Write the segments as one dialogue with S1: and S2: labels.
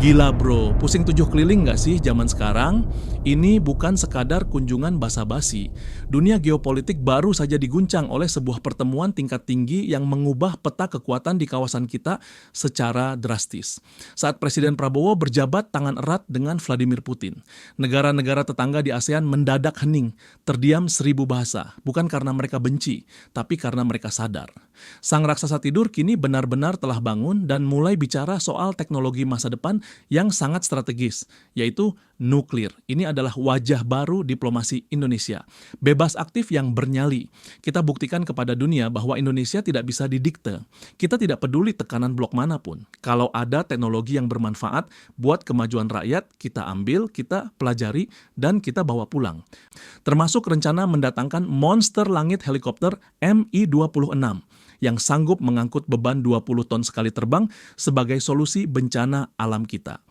S1: Gila bro, pusing tujuh keliling nggak sih zaman sekarang? Ini bukan sekadar kunjungan basa-basi. Dunia geopolitik baru saja diguncang oleh sebuah pertemuan tingkat tinggi yang mengubah peta kekuatan di kawasan kita secara drastis. Saat Presiden Prabowo berjabat tangan erat dengan Vladimir Putin, negara-negara tetangga di ASEAN mendadak hening, terdiam seribu bahasa, bukan karena mereka benci, tapi karena mereka sadar. Sang raksasa tidur kini benar-benar telah bangun dan mulai bicara soal teknologi masa depan yang sangat strategis, yaitu nuklir. Ini adalah wajah baru diplomasi Indonesia. Bebas aktif yang bernyali. Kita buktikan kepada dunia bahwa Indonesia tidak bisa didikte. Kita tidak peduli tekanan blok manapun. Kalau ada teknologi yang bermanfaat buat kemajuan rakyat, kita ambil, kita pelajari, dan kita bawa pulang. Termasuk rencana mendatangkan monster langit helikopter Mi-26 yang sanggup mengangkut beban 20 ton sekali terbang sebagai solusi bencana alam kita.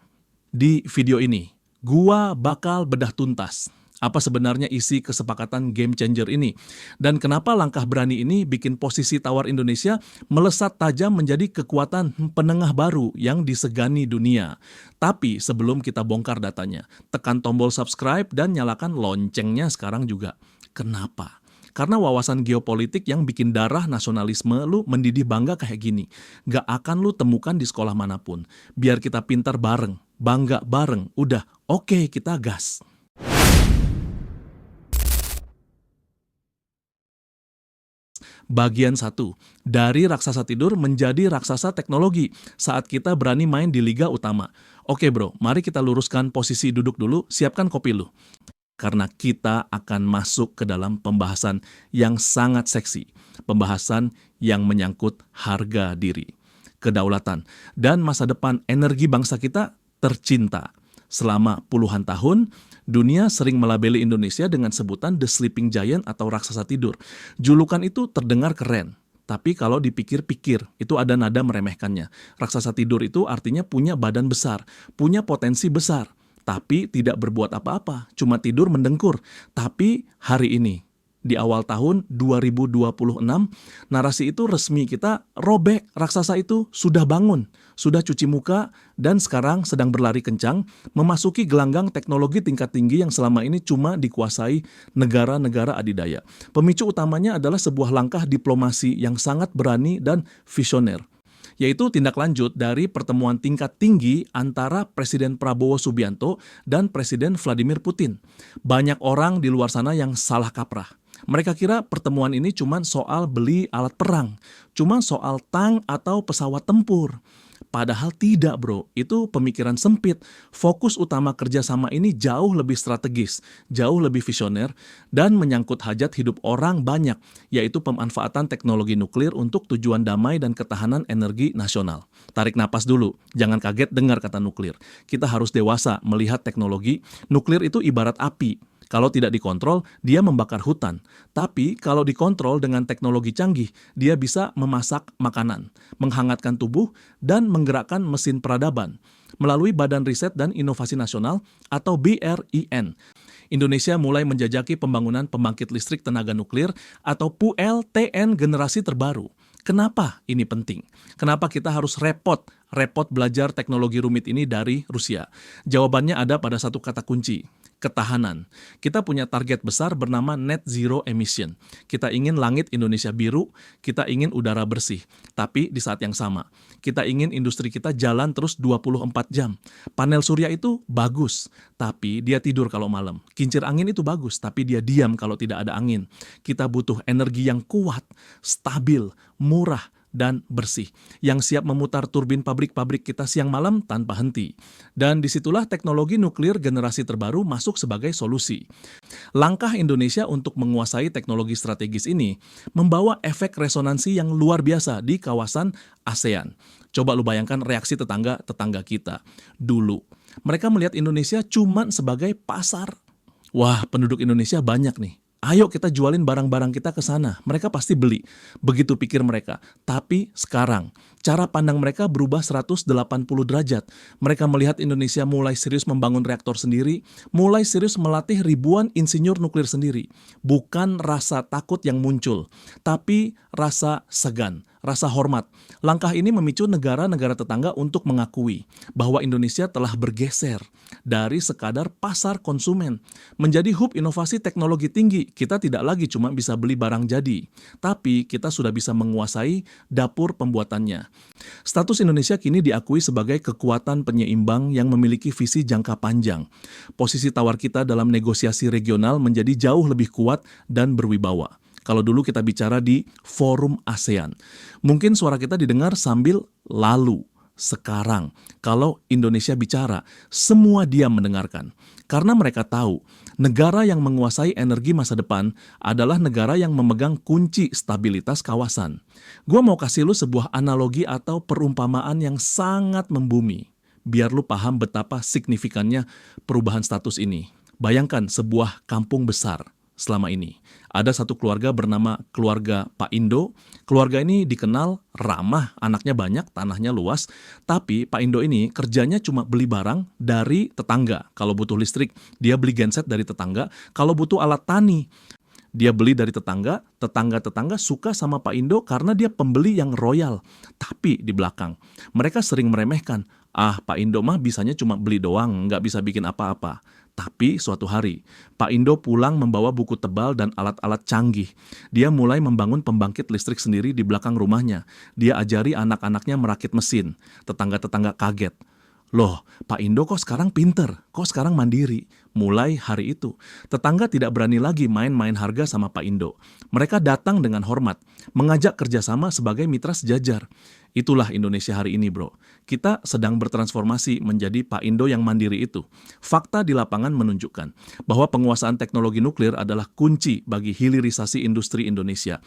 S1: Di video ini, gua bakal bedah tuntas apa sebenarnya isi kesepakatan game changer ini, dan kenapa langkah berani ini bikin posisi tawar Indonesia melesat tajam menjadi kekuatan penengah baru yang disegani dunia. Tapi sebelum kita bongkar datanya, tekan tombol subscribe dan nyalakan loncengnya sekarang juga. Kenapa? Karena wawasan geopolitik yang bikin darah nasionalisme lu mendidih bangga kayak gini, gak akan lu temukan di sekolah manapun. Biar kita pintar bareng, bangga bareng, udah oke, kita gas. Bagian 1, dari raksasa tidur menjadi raksasa teknologi saat kita berani main di liga utama. Oke bro, mari kita luruskan posisi duduk dulu, siapkan kopi lu. Karena kita akan masuk ke dalam pembahasan yang sangat seksi, pembahasan yang menyangkut harga diri, kedaulatan, dan masa depan energi bangsa kita tercinta. Selama puluhan tahun, dunia sering melabeli Indonesia dengan sebutan The Sleeping Giant atau raksasa tidur. Julukan itu terdengar keren, tapi kalau dipikir-pikir, itu ada nada meremehkannya. Raksasa tidur itu artinya punya badan besar, punya potensi besar, tapi tidak berbuat apa-apa, cuma tidur mendengkur. Tapi hari ini, di awal tahun 2026, narasi itu resmi kita robek. Raksasa itu sudah bangun, sudah cuci muka, dan sekarang sedang berlari kencang, memasuki gelanggang teknologi tingkat tinggi yang selama ini cuma dikuasai negara-negara adidaya. Pemicu utamanya adalah sebuah langkah diplomasi yang sangat berani dan visioner, yaitu tindak lanjut dari pertemuan tingkat tinggi antara Presiden Prabowo Subianto dan Presiden Vladimir Putin. Banyak orang di luar sana yang salah kaprah. Mereka kira pertemuan ini cuma soal beli alat perang, cuma soal tank atau pesawat tempur. Padahal tidak bro, itu pemikiran sempit. Fokus utama kerjasama ini jauh lebih strategis, jauh lebih visioner, dan menyangkut hajat hidup orang banyak, yaitu pemanfaatan teknologi nuklir untuk tujuan damai dan ketahanan energi nasional. Tarik napas dulu, jangan kaget dengar kata nuklir. Kita harus dewasa melihat teknologi. Nuklir itu ibarat api. Kalau tidak dikontrol, dia membakar hutan. Tapi kalau dikontrol dengan teknologi canggih, dia bisa memasak makanan, menghangatkan tubuh, dan menggerakkan mesin peradaban. Melalui Badan Riset dan Inovasi Nasional atau BRIN, Indonesia mulai menjajaki pembangunan pembangkit listrik tenaga nuklir atau PLTN generasi terbaru. Kenapa ini penting? Kenapa kita harus repot belajar teknologi rumit ini dari Rusia? Jawabannya ada pada satu kata kunci: ketahanan. Kita punya target besar bernama net zero emission. Kita ingin langit Indonesia biru, kita ingin udara bersih. Tapi di saat yang sama, kita ingin industri kita jalan terus 24 jam. Panel surya itu bagus, tapi dia tidur kalau malam. Kincir angin itu bagus, tapi dia diam kalau tidak ada angin. Kita butuh energi yang kuat, stabil, murah, dan bersih, yang siap memutar turbin pabrik-pabrik kita siang malam tanpa henti. Dan disitulah teknologi nuklir generasi terbaru masuk sebagai solusi. Langkah Indonesia untuk menguasai teknologi strategis ini membawa efek resonansi yang luar biasa di kawasan ASEAN. Coba lu bayangkan reaksi tetangga-tetangga kita. Dulu, mereka melihat Indonesia cuma sebagai pasar. Wah, penduduk Indonesia banyak nih. Ayo kita jualin barang-barang kita ke sana. Mereka pasti beli. Begitu pikir mereka. Tapi sekarang, cara pandang mereka berubah 180 derajat. Mereka melihat Indonesia mulai serius membangun reaktor sendiri, mulai serius melatih ribuan insinyur nuklir sendiri. Bukan rasa takut yang muncul, tapi rasa segan. rasa hormat. Langkah ini memicu negara-negara tetangga untuk mengakui bahwa Indonesia telah bergeser dari sekadar pasar konsumen menjadi hub inovasi teknologi tinggi. Kita tidak lagi cuma bisa beli barang jadi, tapi kita sudah bisa menguasai dapur pembuatannya. Status Indonesia kini diakui sebagai kekuatan penyeimbang yang memiliki visi jangka panjang. Posisi tawar kita dalam negosiasi regional menjadi jauh lebih kuat dan berwibawa. Kalau dulu kita bicara di forum ASEAN, mungkin suara kita didengar sambil lalu. Sekarang, kalau Indonesia bicara, semua diam mendengarkan. Karena mereka tahu, negara yang menguasai energi masa depan adalah negara yang memegang kunci stabilitas kawasan. Gua mau kasih lu sebuah analogi atau perumpamaan yang sangat membumi, biar lu paham betapa signifikannya perubahan status ini. Bayangkan sebuah kampung besar selama ini. Ada satu keluarga bernama keluarga Pak Indo. Keluarga ini dikenal ramah, anaknya banyak, tanahnya luas. Tapi Pak Indo ini kerjanya cuma beli barang dari tetangga. Kalau butuh listrik, dia beli genset dari tetangga. Kalau butuh alat tani, dia beli dari tetangga. Tetangga-tetangga suka sama Pak Indo karena dia pembeli yang royal. Tapi di belakang, mereka sering meremehkan. Pak Indo mah bisanya cuma beli doang, nggak bisa bikin apa-apa. Tapi suatu hari, Pak Indo pulang membawa buku tebal dan alat-alat canggih. Dia mulai membangun pembangkit listrik sendiri di belakang rumahnya. Dia ajari anak-anaknya merakit mesin. Tetangga-tetangga kaget. Loh, Pak Indo kok sekarang pinter? Kok sekarang mandiri? Mulai hari itu, tetangga tidak berani lagi main-main harga sama Pak Indo. Mereka datang dengan hormat, mengajak kerjasama sebagai mitra sejajar. Itulah Indonesia hari ini, bro. Kita sedang bertransformasi menjadi Pak Indo yang mandiri itu. Fakta di lapangan menunjukkan bahwa penguasaan teknologi nuklir adalah kunci bagi hilirisasi industri Indonesia.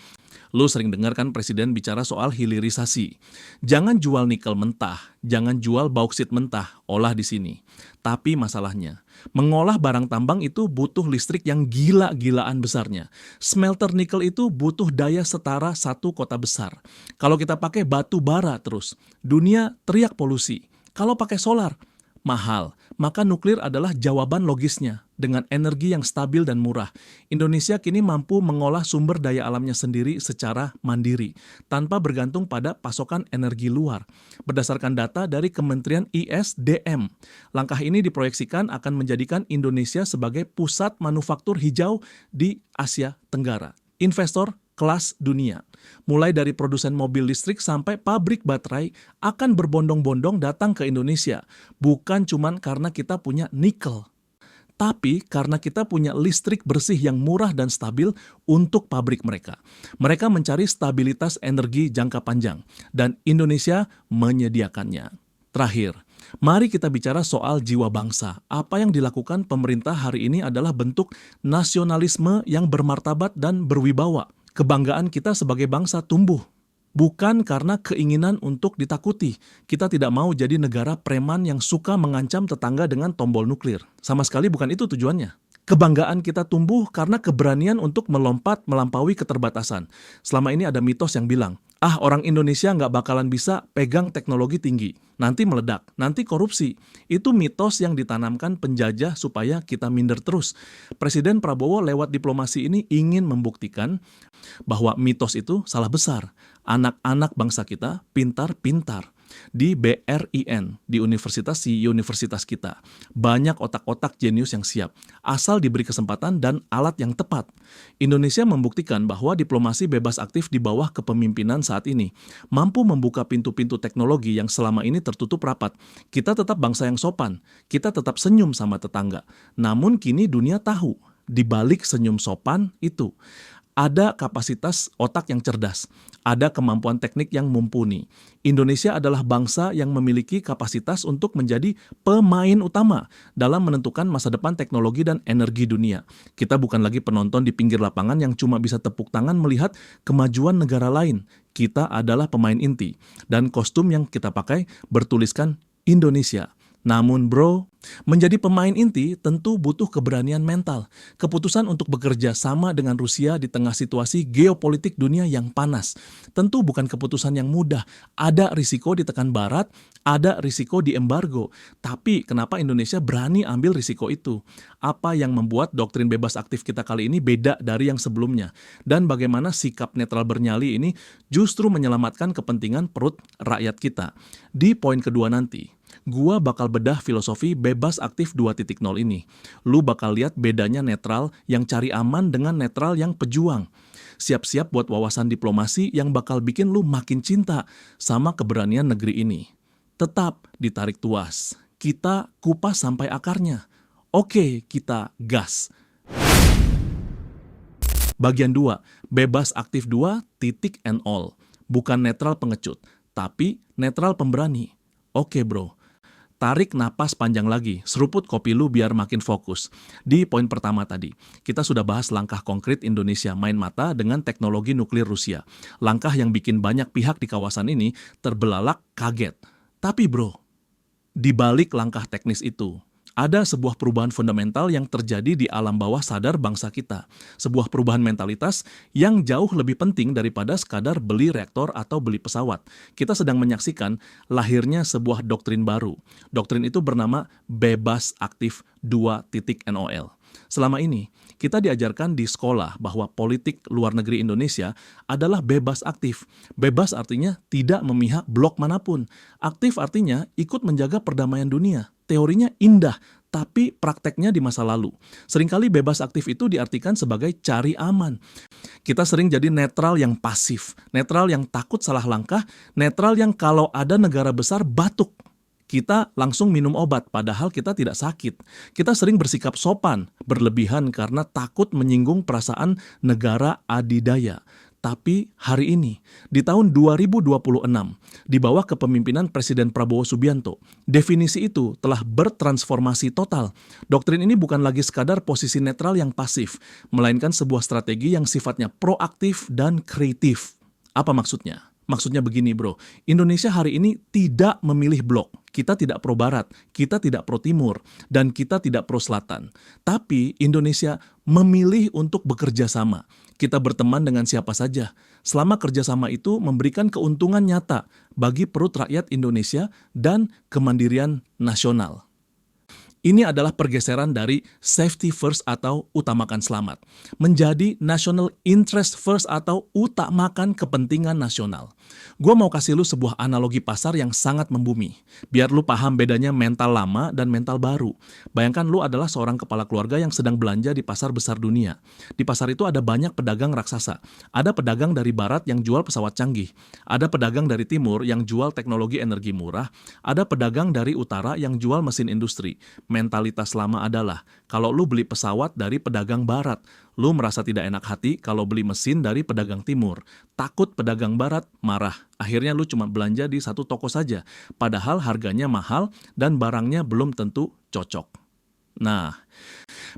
S1: Lu sering dengar kan Presiden bicara soal hilirisasi. Jangan jual nikel mentah, jangan jual bauksit mentah, olah di sini. Tapi masalahnya, mengolah barang tambang itu butuh listrik yang gila-gilaan besarnya. Smelter nikel itu butuh daya setara satu kota besar. Kalau kita pakai batu bara terus, dunia teriak polusi. Kalau pakai solar, mahal. Maka nuklir adalah jawaban logisnya. Dengan energi yang stabil dan murah, Indonesia kini mampu mengolah sumber daya alamnya sendiri secara mandiri, tanpa bergantung pada pasokan energi luar. Berdasarkan data dari Kementerian ISDM, langkah ini diproyeksikan akan menjadikan Indonesia sebagai pusat manufaktur hijau di Asia Tenggara. Investor kelas dunia, mulai dari produsen mobil listrik sampai pabrik baterai akan berbondong-bondong datang ke Indonesia, bukan cuma karena kita punya nikel, tapi karena kita punya listrik bersih yang murah dan stabil untuk pabrik mereka. Mereka mencari stabilitas energi jangka panjang, dan Indonesia menyediakannya. Terakhir, mari kita bicara soal jiwa bangsa. Apa yang dilakukan pemerintah hari ini adalah bentuk nasionalisme yang bermartabat dan berwibawa. Kebanggaan kita sebagai bangsa tumbuh, bukan karena keinginan untuk ditakuti. Kita tidak mau jadi negara preman yang suka mengancam tetangga dengan tombol nuklir. Sama sekali bukan itu tujuannya. Kebanggaan kita tumbuh karena keberanian untuk melompat melampaui keterbatasan. Selama ini ada mitos yang bilang, orang Indonesia nggak bakalan bisa pegang teknologi tinggi. Nanti meledak, nanti korupsi. Itu mitos yang ditanamkan penjajah supaya kita minder terus. Presiden Prabowo lewat diplomasi ini ingin membuktikan bahwa mitos itu salah besar. Anak-anak bangsa kita pintar-pintar. Di BRIN, di universitas kita. Banyak otak-otak jenius yang siap, asal diberi kesempatan dan alat yang tepat. Indonesia membuktikan bahwa diplomasi bebas aktif di bawah kepemimpinan saat ini mampu membuka pintu-pintu teknologi yang selama ini tertutup rapat. Kita tetap bangsa yang sopan, kita tetap senyum sama tetangga. Namun kini dunia tahu, di balik senyum sopan itu, ada kapasitas otak yang cerdas, ada kemampuan teknik yang mumpuni. Indonesia adalah bangsa yang memiliki kapasitas untuk menjadi pemain utama dalam menentukan masa depan teknologi dan energi dunia. Kita bukan lagi penonton di pinggir lapangan yang cuma bisa tepuk tangan melihat kemajuan negara lain. Kita adalah pemain inti, dan kostum yang kita pakai bertuliskan Indonesia. Namun bro, menjadi pemain inti tentu butuh keberanian mental. Keputusan untuk bekerja sama dengan Rusia di tengah situasi geopolitik dunia yang panas. Tentu bukan keputusan yang mudah. Ada risiko ditekan Barat, Ada risiko di embargo, tapi kenapa Indonesia berani ambil risiko itu? Apa yang membuat doktrin bebas aktif kita kali ini beda dari yang sebelumnya? Dan bagaimana sikap netral bernyali ini justru menyelamatkan kepentingan perut rakyat kita? Di poin kedua nanti, gua bakal bedah filosofi bebas aktif 2.0 ini. Lu bakal lihat bedanya netral yang cari aman dengan netral yang pejuang. Siap-siap buat wawasan diplomasi yang bakal bikin lu makin cinta sama keberanian negeri ini. Tetap ditarik tuas. Kita kupas sampai akarnya. Oke, kita gas. Bagian 2, bebas aktif 2 titik and all. Bukan netral pengecut, tapi netral pemberani. Oke bro, tarik napas panjang lagi, seruput kopi lu biar makin fokus. Di poin pertama tadi, kita sudah bahas langkah konkret Indonesia main mata dengan teknologi nuklir Rusia. Langkah yang bikin banyak pihak di kawasan ini terbelalak kaget. Tapi bro, di balik langkah teknis itu, ada sebuah perubahan fundamental yang terjadi di alam bawah sadar bangsa kita. Sebuah perubahan mentalitas yang jauh lebih penting daripada sekadar beli reaktor atau beli pesawat. Kita sedang menyaksikan lahirnya sebuah doktrin baru. Doktrin itu bernama bebas aktif 2.0. Selama ini, kita diajarkan di sekolah bahwa politik luar negeri Indonesia adalah bebas aktif. Bebas artinya tidak memihak blok manapun. Aktif artinya ikut menjaga perdamaian dunia. Teorinya indah, tapi prakteknya di masa lalu. Seringkali bebas aktif itu diartikan sebagai cari aman. Kita sering jadi netral yang pasif, netral yang takut salah langkah, netral yang kalau ada negara besar batuk, kita langsung minum obat padahal kita tidak sakit. Kita sering bersikap sopan, berlebihan karena takut menyinggung perasaan negara adidaya. Tapi hari ini, di tahun 2026, di bawah kepemimpinan Presiden Prabowo Subianto, definisi itu telah bertransformasi total. Doktrin ini bukan lagi sekadar posisi netral yang pasif, melainkan sebuah strategi yang sifatnya proaktif dan kreatif. Apa maksudnya? Maksudnya begini bro, Indonesia hari ini tidak memilih blok. Kita tidak pro barat, kita tidak pro timur, dan kita tidak pro selatan. Tapi Indonesia memilih untuk bekerja sama. Kita berteman dengan siapa saja. Selama kerjasama itu memberikan keuntungan nyata bagi perut rakyat Indonesia dan kemandirian nasional. Ini adalah pergeseran dari safety first atau utamakan selamat, menjadi national interest first atau utamakan kepentingan nasional. Gue mau kasih lu sebuah analogi pasar yang sangat membumi, biar lu paham bedanya mental lama dan mental baru. Bayangkan lu adalah seorang kepala keluarga yang sedang belanja di pasar besar dunia. Di pasar itu ada banyak pedagang raksasa. Ada pedagang dari barat yang jual pesawat canggih. Ada pedagang dari timur yang jual teknologi energi murah. Ada pedagang dari utara yang jual mesin industri. Mentalitas lama adalah, kalau lu beli pesawat dari pedagang barat, lu merasa tidak enak hati kalau beli mesin dari pedagang timur. Takut pedagang barat marah. Akhirnya lu cuma belanja di satu toko saja, padahal harganya mahal dan barangnya belum tentu cocok. Nah,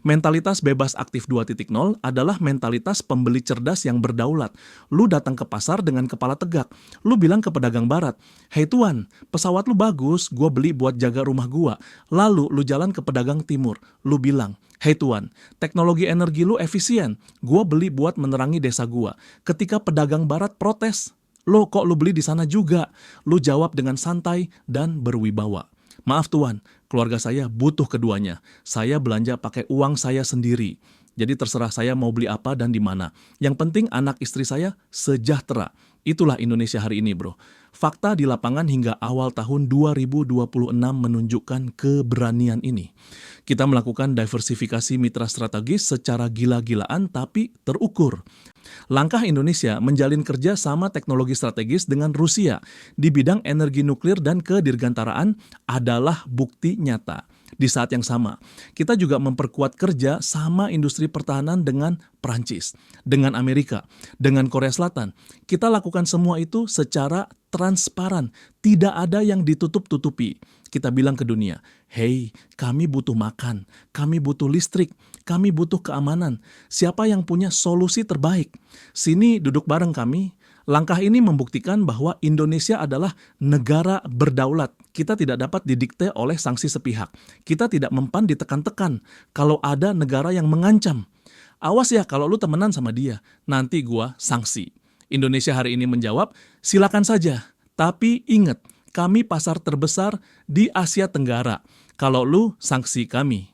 S1: mentalitas bebas aktif 2.0 adalah mentalitas pembeli cerdas yang berdaulat. Lu datang ke pasar dengan kepala tegak. Lu bilang ke pedagang barat, "Hei tuan, pesawat lu bagus, gua beli buat jaga rumah gua." Lalu lu jalan ke pedagang timur. Lu bilang, "Hei tuan, teknologi energi lu efisien, gua beli buat menerangi desa gua." Ketika pedagang barat protes, "Lo kok lu beli di sana juga?" Lu jawab dengan santai dan berwibawa. "Maaf tuan, keluarga saya butuh keduanya. Saya belanja pakai uang saya sendiri. Jadi terserah saya mau beli apa dan di mana. Yang penting anak istri saya sejahtera." Itulah Indonesia hari ini bro. Fakta di lapangan hingga awal tahun 2026 menunjukkan keberanian ini. Kita melakukan diversifikasi mitra strategis secara gila-gilaan tapi terukur. Langkah Indonesia menjalin kerja sama teknologi strategis dengan Rusia di bidang energi nuklir dan kedirgantaraan adalah bukti nyata. Di saat yang sama, kita juga memperkuat kerja sama industri pertahanan dengan Prancis, dengan Amerika, dengan Korea Selatan. Kita lakukan semua itu secara transparan, tidak ada yang ditutup-tutupi. Kita bilang ke dunia, "Hei, kami butuh makan, kami butuh listrik, kami butuh keamanan. Siapa yang punya solusi terbaik? Sini duduk bareng kami." Langkah ini membuktikan bahwa Indonesia adalah negara berdaulat. Kita tidak dapat didikte oleh sanksi sepihak. Kita tidak mempan ditekan-tekan kalau ada negara yang mengancam. "Awas ya kalau lu temenan sama dia, nanti gua sanksi." Indonesia hari ini menjawab, "Silakan saja. Tapi ingat, Kami pasar terbesar di Asia Tenggara. Kalau lu, sanksi kami.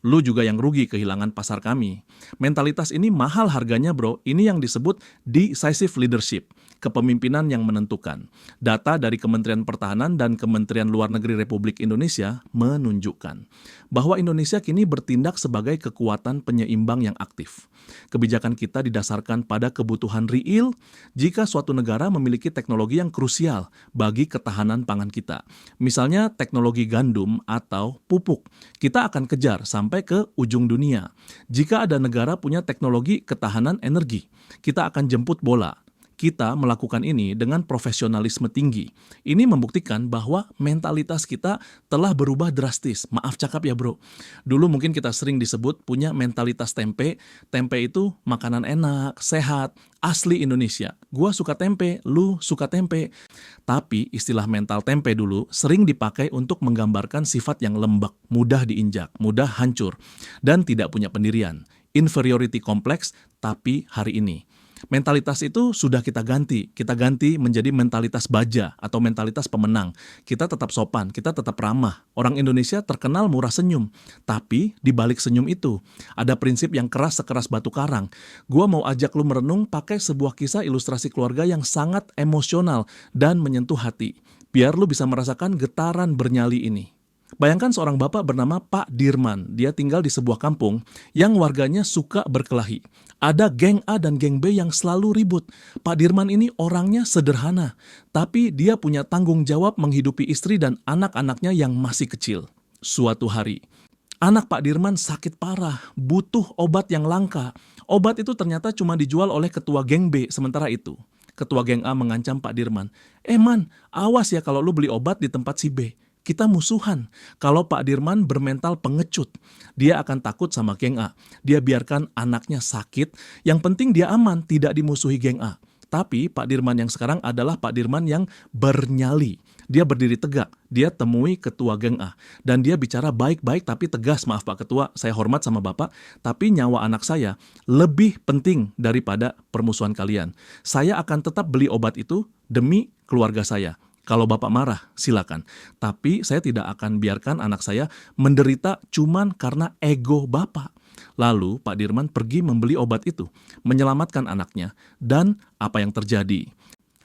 S1: Lu juga yang rugi kehilangan pasar kami. Mentalitas ini mahal harganya bro. Ini yang disebut decisive leadership, kepemimpinan yang menentukan. Data dari Kementerian Pertahanan dan Kementerian Luar Negeri Republik Indonesia menunjukkan bahwa Indonesia kini bertindak sebagai kekuatan penyeimbang yang aktif. Kebijakan kita didasarkan pada kebutuhan real jika suatu negara memiliki teknologi yang krusial bagi ketahanan pangan kita. Misalnya teknologi gandum atau pupuk. Kita akan kejar sampai ke ujung dunia. Jika ada negara punya teknologi ketahanan energi, kita akan jemput bola. Kita melakukan ini dengan profesionalisme tinggi. Ini membuktikan bahwa mentalitas kita telah berubah drastis. Maaf cakap ya bro. Dulu mungkin kita sering disebut punya mentalitas tempe. Tempe itu makanan enak, sehat, asli Indonesia. Gua suka tempe, lu suka tempe. Tapi istilah mental tempe dulu sering dipakai untuk menggambarkan sifat yang lembek, mudah diinjak, mudah hancur, dan tidak punya pendirian. Inferiority complex, tapi hari ini mentalitas itu sudah kita ganti. Kita ganti menjadi mentalitas baja atau mentalitas pemenang. Kita tetap sopan, kita tetap ramah. Orang Indonesia terkenal murah senyum. Tapi di balik senyum itu ada prinsip yang keras sekeras batu karang. Gua mau ajak lu merenung pakai sebuah kisah ilustrasi keluarga yang sangat emosional dan menyentuh hati. Biar lu bisa merasakan getaran bernyali ini. Bayangkan seorang bapak bernama Pak Dirman. Dia tinggal di sebuah kampung yang warganya suka berkelahi. Ada geng A dan geng B yang selalu ribut. Pak Dirman ini orangnya sederhana, tapi dia punya tanggung jawab menghidupi istri dan anak-anaknya yang masih kecil. Suatu hari, anak Pak Dirman sakit parah, butuh obat yang langka. Obat itu ternyata cuma dijual oleh ketua geng B sementara itu. Ketua geng A mengancam Pak Dirman, Man, awas ya kalau lu beli obat di tempat si B. Kita musuhan. Kalau Pak Dirman bermental pengecut, dia akan takut sama geng A. Dia biarkan anaknya sakit, yang penting dia aman, tidak dimusuhi geng A. Tapi Pak Dirman yang sekarang adalah Pak Dirman yang bernyali. Dia berdiri tegak, dia temui ketua geng A. Dan dia bicara baik-baik tapi tegas, maaf Pak Ketua, saya hormat sama Bapak, tapi nyawa anak saya lebih penting daripada permusuhan kalian. Saya akan tetap beli obat itu demi keluarga saya. Kalau Bapak marah, silakan. Tapi saya tidak akan biarkan anak saya menderita cuman karena ego Bapak. Lalu Pak Dirman pergi membeli obat itu, menyelamatkan anaknya. Dan apa yang terjadi?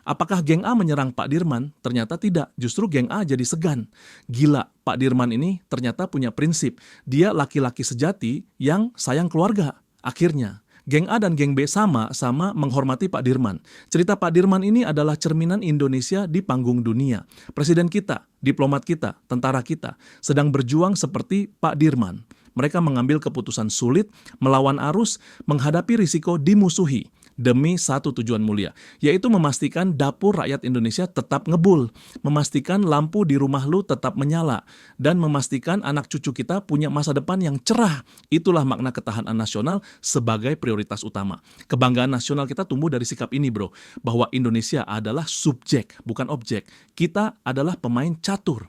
S1: Apakah geng A menyerang Pak Dirman? Ternyata tidak, justru geng A jadi segan. Gila, Pak Dirman ini ternyata punya prinsip. Dia laki-laki sejati yang sayang keluarga. Akhirnya, geng A dan geng B sama-sama menghormati Pak Dirman. Cerita Pak Dirman ini adalah cerminan Indonesia di panggung dunia. Presiden kita, diplomat kita, tentara kita sedang berjuang seperti Pak Dirman. Mereka mengambil keputusan sulit, melawan arus, menghadapi risiko dimusuhi demi satu tujuan mulia, yaitu memastikan dapur rakyat Indonesia tetap ngebul, memastikan lampu di rumah lu tetap menyala, dan memastikan anak cucu kita punya masa depan yang cerah. Itulah makna ketahanan nasional sebagai prioritas utama. Kebanggaan nasional kita tumbuh dari sikap ini bro, bahwa Indonesia adalah subjek, bukan objek. Kita adalah pemain catur.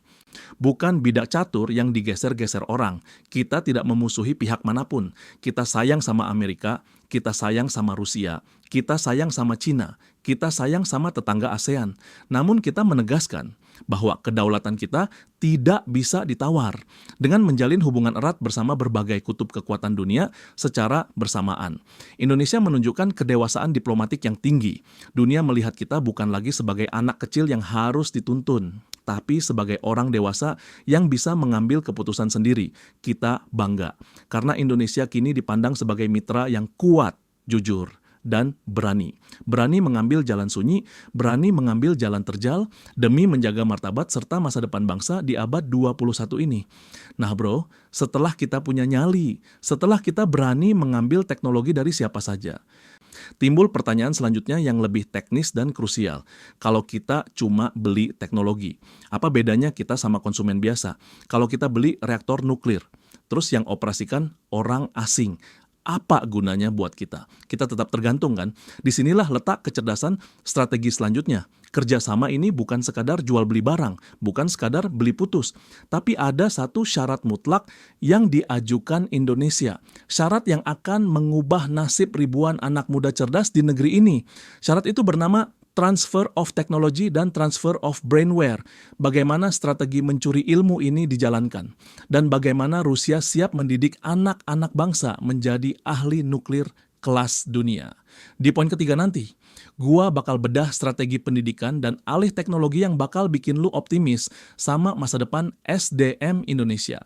S1: Bukan bidak catur yang digeser-geser orang. Kita tidak memusuhi pihak manapun. Kita sayang sama Amerika, kita sayang sama Rusia, kita sayang sama Cina, kita sayang sama tetangga ASEAN. Namun kita menegaskan bahwa kedaulatan kita tidak bisa ditawar dengan menjalin hubungan erat bersama berbagai kutub kekuatan dunia secara bersamaan. Indonesia menunjukkan kedewasaan diplomatik yang tinggi. Dunia melihat kita bukan lagi sebagai anak kecil yang harus dituntun, tapi sebagai orang dewasa yang bisa mengambil keputusan sendiri. Kita bangga, karena Indonesia kini dipandang sebagai mitra yang kuat, jujur, dan berani. Berani mengambil jalan sunyi, berani mengambil jalan terjal, demi menjaga martabat serta masa depan bangsa di abad 21 ini. Nah bro, setelah kita punya nyali, setelah kita berani mengambil teknologi dari siapa saja, timbul pertanyaan selanjutnya yang lebih teknis dan krusial. Kalau kita cuma beli teknologi, apa bedanya kita sama konsumen biasa? Kalau kita beli reaktor nuklir, terus yang operasikan orang asing, apa gunanya buat kita? Kita tetap tergantung kan? Disinilah letak kecerdasan strategi selanjutnya. Kerjasama ini bukan sekadar jual beli barang, bukan sekadar beli putus, tapi ada satu syarat mutlak yang diajukan Indonesia. Syarat yang akan mengubah nasib ribuan anak muda cerdas di negeri ini. Syarat itu bernama transfer of technology dan transfer of brainware. Bagaimana strategi mencuri ilmu ini dijalankan. Dan bagaimana Rusia siap mendidik anak-anak bangsa menjadi ahli nuklir kelas dunia. Di poin ketiga nanti, gua bakal bedah strategi pendidikan dan alih teknologi yang bakal bikin lu optimis sama masa depan SDM Indonesia.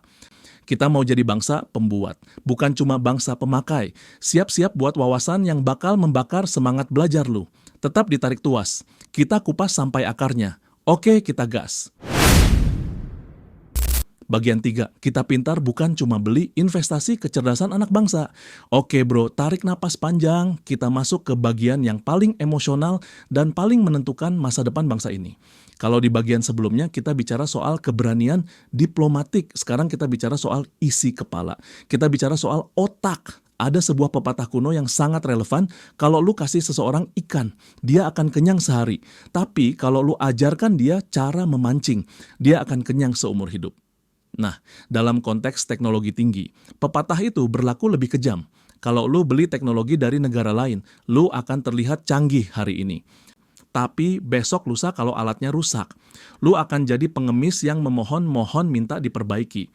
S1: Kita mau jadi bangsa pembuat, bukan cuma bangsa pemakai. Siap-siap buat wawasan yang bakal membakar semangat belajar lu. Tetap ditarik tuas. Kita kupas sampai akarnya. Oke, kita gas. Bagian 3, kita pintar bukan cuma beli investasi kecerdasan anak bangsa. Oke bro, tarik napas panjang, kita masuk ke bagian yang paling emosional dan paling menentukan masa depan bangsa ini. Kalau di bagian sebelumnya kita bicara soal keberanian diplomatik, sekarang kita bicara soal isi kepala. Kita bicara soal otak. Ada sebuah pepatah kuno yang sangat relevan, kalau lu kasih seseorang ikan, dia akan kenyang sehari. Tapi kalau lu ajarkan dia cara memancing, dia akan kenyang seumur hidup. Nah, dalam konteks teknologi tinggi, pepatah itu berlaku lebih kejam. Kalau lu beli teknologi dari negara lain, lu akan terlihat canggih hari ini. Tapi besok lusa kalau alatnya rusak, lu akan jadi pengemis yang memohon-mohon minta diperbaiki.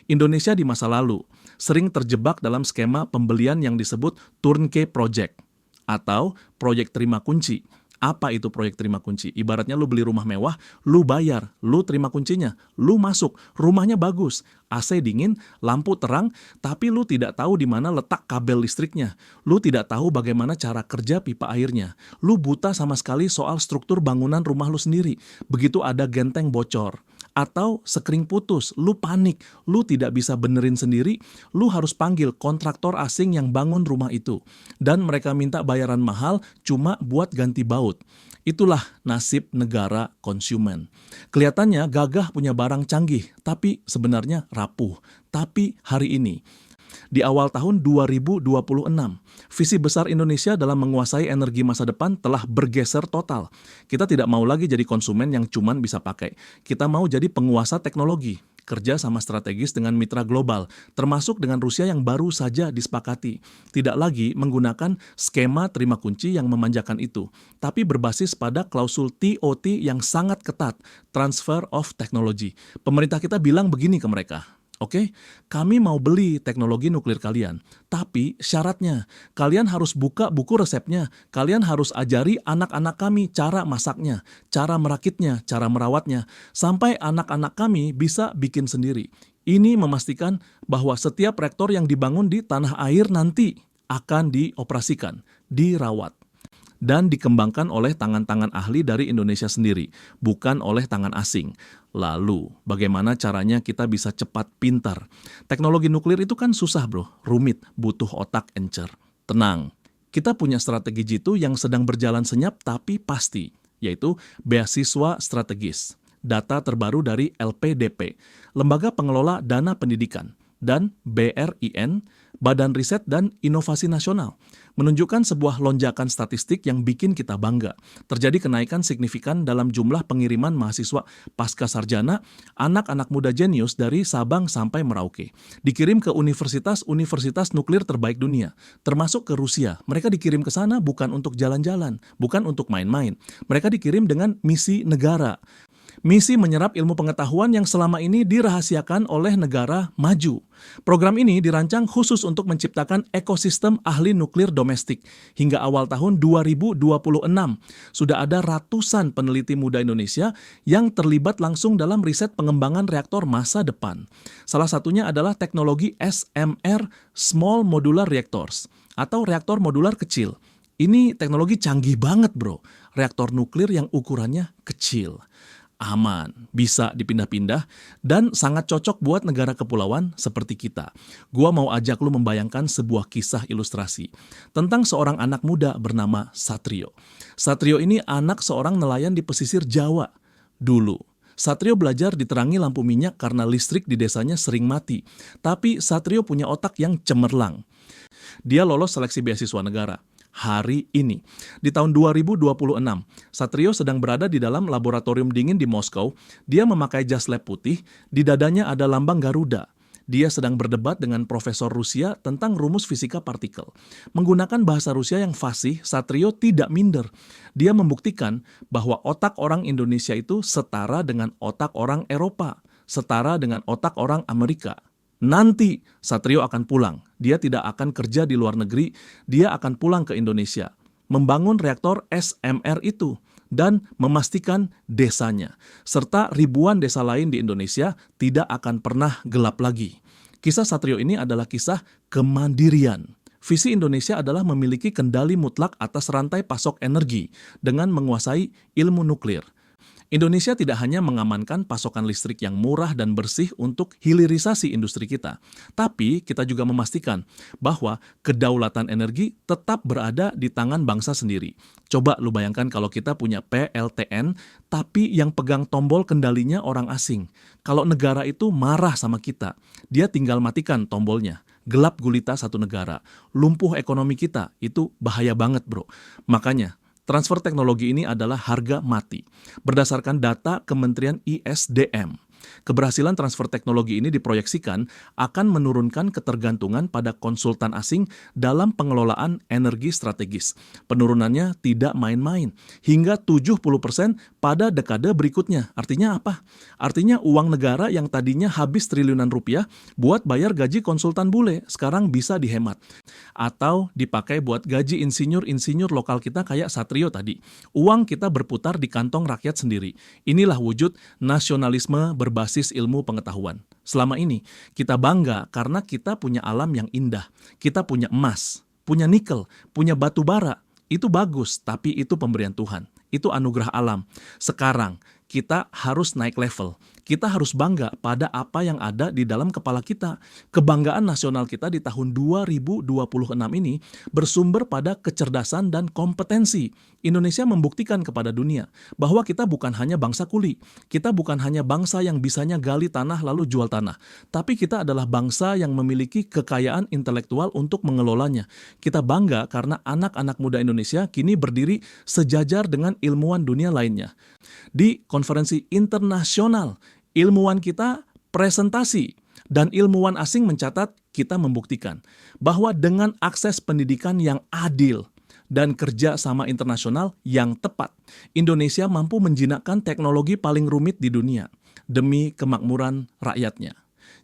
S1: Indonesia di masa lalu sering terjebak dalam skema pembelian yang disebut turnkey project atau proyek terima kunci. Apa itu proyek terima kunci? Ibaratnya lu beli rumah mewah, lu bayar, lu terima kuncinya, lu masuk, rumahnya bagus, AC dingin, lampu terang, tapi lu tidak tahu di mana letak kabel listriknya. Lu tidak tahu bagaimana cara kerja pipa airnya. Lu buta sama sekali soal struktur bangunan rumah lu sendiri. Begitu ada genteng bocor atau sekring putus, lu panik, lu tidak bisa benerin sendiri, lu harus panggil kontraktor asing yang bangun rumah itu. Dan mereka minta bayaran mahal cuma buat ganti baut. Itulah nasib negara konsumen. Kelihatannya gagah punya barang canggih, tapi sebenarnya rapuh. Tapi hari ini, di awal tahun 2026, visi besar Indonesia dalam menguasai energi masa depan telah bergeser total. Kita tidak mau lagi jadi konsumen yang cuman bisa pakai. Kita mau jadi penguasa teknologi, kerja sama strategis dengan mitra global, termasuk dengan Rusia yang baru saja disepakati. Tidak lagi menggunakan skema terima kunci yang memanjakan itu, tapi berbasis pada klausul TOT yang sangat ketat, Transfer of Technology. Pemerintah kita bilang begini ke mereka, oke, kami mau beli teknologi nuklir kalian, tapi syaratnya kalian harus buka buku resepnya, kalian harus ajari anak-anak kami cara masaknya, cara merakitnya, cara merawatnya, sampai anak-anak kami bisa bikin sendiri. Ini memastikan bahwa setiap reaktor yang dibangun di tanah air nanti akan dioperasikan, dirawat, dan dikembangkan oleh tangan-tangan ahli dari Indonesia sendiri, bukan oleh tangan asing. Lalu, bagaimana caranya kita bisa cepat pintar? Teknologi nuklir itu kan susah bro, rumit, butuh otak encer. Tenang, kita punya strategi jitu yang sedang berjalan senyap tapi pasti, yaitu beasiswa strategis. Data terbaru dari LPDP, Lembaga Pengelola Dana Pendidikan, dan BRIN, Badan Riset dan Inovasi Nasional, menunjukkan sebuah lonjakan statistik yang bikin kita bangga. Terjadi kenaikan signifikan dalam jumlah pengiriman mahasiswa pasca sarjana, anak-anak muda jenius dari Sabang sampai Merauke. Dikirim ke universitas-universitas nuklir terbaik dunia, termasuk ke Rusia. Mereka dikirim ke sana bukan untuk jalan-jalan, bukan untuk main-main. Mereka dikirim dengan misi negara. Misi menyerap ilmu pengetahuan yang selama ini dirahasiakan oleh negara maju. Program ini dirancang khusus untuk menciptakan ekosistem ahli nuklir domestik. Hingga awal tahun 2026, sudah ada ratusan peneliti muda Indonesia yang terlibat langsung dalam riset pengembangan reaktor masa depan. Salah satunya adalah teknologi SMR, Small Modular Reactors, atau reaktor modular kecil. Ini teknologi canggih banget bro, reaktor nuklir yang ukurannya kecil. Aman, bisa dipindah-pindah, dan sangat cocok buat negara kepulauan seperti kita. Gua mau ajak lu membayangkan sebuah kisah ilustrasi tentang seorang anak muda bernama Satrio. Satrio ini anak seorang nelayan di pesisir Jawa. Dulu, Satrio belajar diterangi lampu minyak karena listrik di desanya sering mati. Tapi Satrio punya otak yang cemerlang. Dia lolos seleksi beasiswa negara. Hari ini, di tahun 2026, Satrio sedang berada di dalam laboratorium dingin di Moskow. Dia memakai jas lab putih, di dadanya ada lambang Garuda. Dia sedang berdebat dengan profesor Rusia tentang rumus fisika partikel. Menggunakan bahasa Rusia yang fasih, Satrio tidak minder. Dia membuktikan bahwa otak orang Indonesia itu setara dengan otak orang Eropa, setara dengan otak orang Amerika. Nanti Satrio akan pulang. Dia tidak akan kerja di luar negeri, dia akan pulang ke Indonesia, membangun reaktor SMR itu, dan memastikan desanya, serta ribuan desa lain di Indonesia tidak akan pernah gelap lagi. Kisah Satrio ini adalah kisah kemandirian. Visi Indonesia adalah memiliki kendali mutlak atas rantai pasok energi dengan menguasai ilmu nuklir. Indonesia tidak hanya mengamankan pasokan listrik yang murah dan bersih untuk hilirisasi industri kita, tapi kita juga memastikan bahwa kedaulatan energi tetap berada di tangan bangsa sendiri. Coba lu bayangkan kalau kita punya PLTN, tapi yang pegang tombol kendalinya orang asing. Kalau negara itu marah sama kita, dia tinggal matikan tombolnya. Gelap gulita satu negara, lumpuh ekonomi kita, itu bahaya banget bro. Makanya, transfer teknologi ini adalah harga mati. Berdasarkan data Kementerian ISDM, keberhasilan transfer teknologi ini diproyeksikan akan menurunkan ketergantungan pada konsultan asing dalam pengelolaan energi strategis. Penurunannya tidak main-main, hingga 70% pada dekade berikutnya. Artinya apa? Artinya uang negara yang tadinya habis triliunan rupiah buat bayar gaji konsultan bule, sekarang bisa dihemat. Atau dipakai buat gaji insinyur-insinyur lokal kita kayak Satrio tadi. Uang kita berputar di kantong rakyat sendiri. Inilah wujud nasionalisme berbasis ilmu pengetahuan. Selama ini, kita bangga karena kita punya alam yang indah. Kita punya emas, punya nikel, punya batu bara. Itu bagus, tapi itu pemberian Tuhan. Itu anugerah alam. Sekarang, kita harus naik level. Kita harus bangga pada apa yang ada di dalam kepala kita. Kebanggaan nasional kita di tahun 2026 ini bersumber pada kecerdasan dan kompetensi. Indonesia membuktikan kepada dunia bahwa kita bukan hanya bangsa kuli. Kita bukan hanya bangsa yang bisanya gali tanah lalu jual tanah. Tapi kita adalah bangsa yang memiliki kekayaan intelektual untuk mengelolanya. Kita bangga karena anak-anak muda Indonesia kini berdiri sejajar dengan ilmuwan dunia lainnya. Di konferensi internasional, ilmuwan kita presentasi dan ilmuwan asing mencatat kita membuktikan bahwa dengan akses pendidikan yang adil dan kerja sama internasional yang tepat, Indonesia mampu menjinakkan teknologi paling rumit di dunia demi kemakmuran rakyatnya.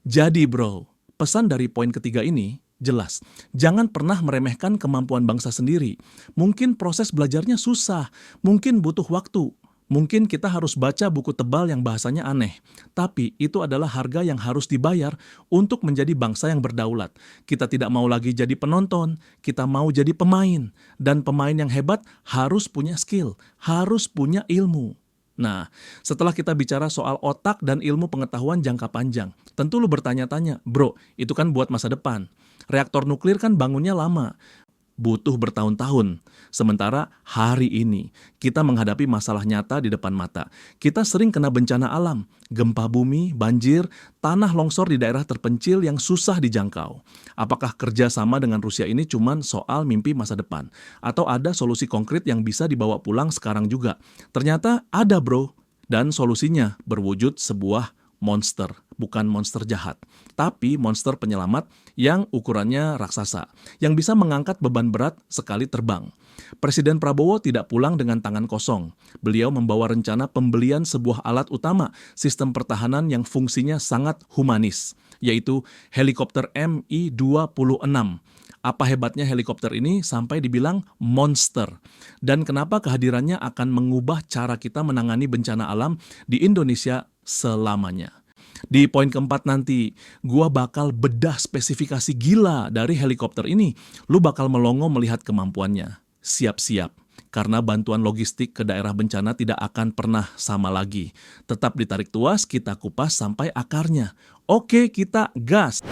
S1: Jadi bro, pesan dari poin ketiga ini jelas, jangan pernah meremehkan kemampuan bangsa sendiri. Mungkin proses belajarnya susah, mungkin butuh waktu. Mungkin kita harus baca buku tebal yang bahasanya aneh, tapi itu adalah harga yang harus dibayar untuk menjadi bangsa yang berdaulat. Kita tidak mau lagi jadi penonton, kita mau jadi pemain. Dan pemain yang hebat harus punya skill, harus punya ilmu. Nah, setelah kita bicara soal otak dan ilmu pengetahuan jangka panjang, tentu lu bertanya-tanya, bro, itu kan buat masa depan. Reaktor nuklir kan bangunnya lama, butuh bertahun-tahun. Sementara hari ini kita menghadapi masalah nyata di depan mata. Kita sering kena bencana alam, gempa bumi, banjir, tanah longsor di daerah terpencil yang susah dijangkau. Apakah kerja sama dengan Rusia ini cuma soal mimpi masa depan? Atau ada solusi konkret yang bisa dibawa pulang sekarang juga? Ternyata ada bro, dan solusinya berwujud sebuah monster, bukan monster jahat, tapi monster penyelamat yang ukurannya raksasa, yang bisa mengangkat beban berat sekali terbang. Presiden Prabowo tidak pulang dengan tangan kosong. Beliau membawa rencana pembelian sebuah alat utama sistem pertahanan yang fungsinya sangat humanis, yaitu helikopter Mi-26. Apa hebatnya helikopter ini sampai dibilang monster? Dan kenapa kehadirannya akan mengubah cara kita menangani bencana alam di Indonesia selamanya? Di poin keempat nanti, gua bakal bedah spesifikasi gila dari helikopter ini. Lu bakal melongo melihat kemampuannya. Siap-siap, karena bantuan logistik ke daerah bencana tidak akan pernah sama lagi. Tetap ditarik tuas, kita kupas sampai akarnya. Oke, kita gas.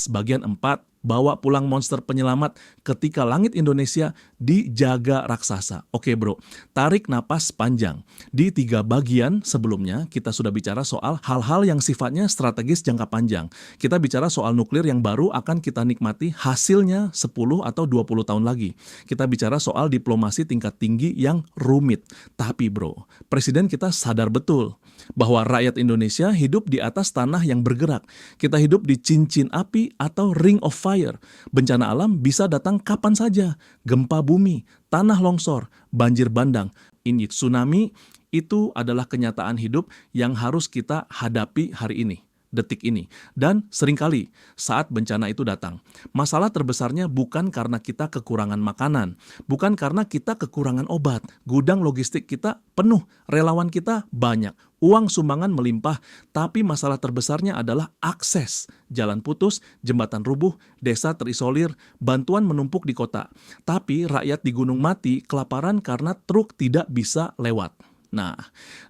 S1: Bagian 4, bawa pulang monster penyelamat ketika langit Indonesia dijaga raksasa. Oke bro, tarik napas panjang. Di 3 bagian sebelumnya kita sudah bicara soal hal-hal yang sifatnya strategis jangka panjang. Kita bicara soal nuklir yang baru akan kita nikmati hasilnya 10 atau 20 tahun lagi. Kita bicara soal diplomasi tingkat tinggi yang rumit. Tapi bro, presiden kita sadar betul bahwa rakyat Indonesia hidup di atas tanah yang bergerak. Kita hidup di cincin api atau ring of fire. Bencana alam bisa datang kapan saja. Gempa bumi, tanah longsor, banjir bandang, ini tsunami, itu adalah kenyataan hidup yang harus kita hadapi hari ini, detik ini. Dan seringkali saat bencana itu datang, masalah terbesarnya bukan karena kita kekurangan makanan, bukan karena kita kekurangan obat, gudang logistik kita penuh, relawan kita banyak, uang sumbangan melimpah, tapi masalah terbesarnya adalah akses. Jalan putus, jembatan rubuh, desa terisolir, bantuan menumpuk di kota. Tapi rakyat di Gunung mati kelaparan karena truk tidak bisa lewat. Nah,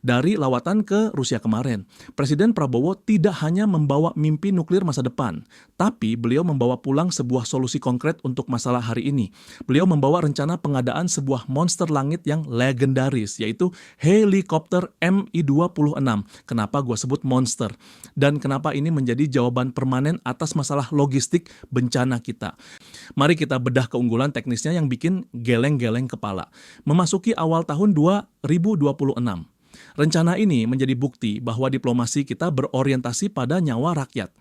S1: dari lawatan ke Rusia kemarin, Presiden Prabowo tidak hanya membawa mimpi nuklir masa depan, tapi beliau membawa pulang sebuah solusi konkret untuk masalah hari ini. Beliau membawa rencana pengadaan sebuah monster langit yang legendaris, yaitu helikopter Mi-26. Kenapa gue sebut monster? Dan kenapa ini menjadi jawaban permanen atas masalah logistik bencana kita? Mari kita bedah keunggulan teknisnya yang bikin geleng-geleng kepala. Memasuki awal tahun 2026. Rencana ini menjadi bukti bahwa diplomasi kita berorientasi pada nyawa rakyat.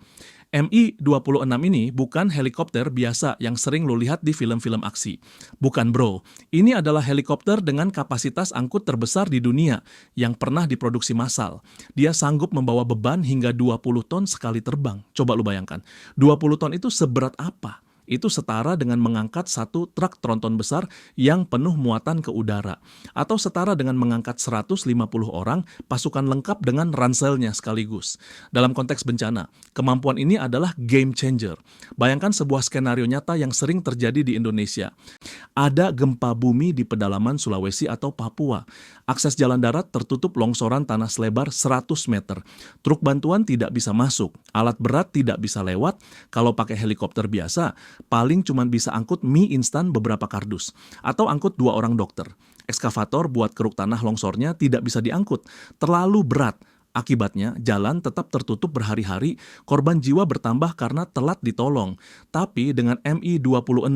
S1: Mi-26 ini bukan helikopter biasa yang sering lo lihat di film-film aksi. Bukan bro, ini adalah helikopter dengan kapasitas angkut terbesar di dunia yang pernah diproduksi massal. Dia sanggup membawa beban hingga 20 ton sekali terbang. Coba lo bayangkan, 20 ton itu seberat apa? Itu setara dengan mengangkat satu truk tronton besar yang penuh muatan ke udara. Atau setara dengan mengangkat 150 orang pasukan lengkap dengan ranselnya sekaligus. Dalam konteks bencana, kemampuan ini adalah game changer. Bayangkan sebuah skenario nyata yang sering terjadi di Indonesia. Ada gempa bumi di pedalaman Sulawesi atau Papua. Akses jalan darat tertutup longsoran tanah selebar 100 meter. Truk bantuan tidak bisa masuk, alat berat tidak bisa lewat. Kalau pakai helikopter biasa, paling cuma bisa angkut mie instan beberapa kardus, atau angkut 2 orang dokter. Ekskavator buat keruk tanah longsornya tidak bisa diangkut, terlalu berat. Akibatnya, jalan tetap tertutup berhari-hari, korban jiwa bertambah karena telat ditolong. Tapi dengan Mi-26,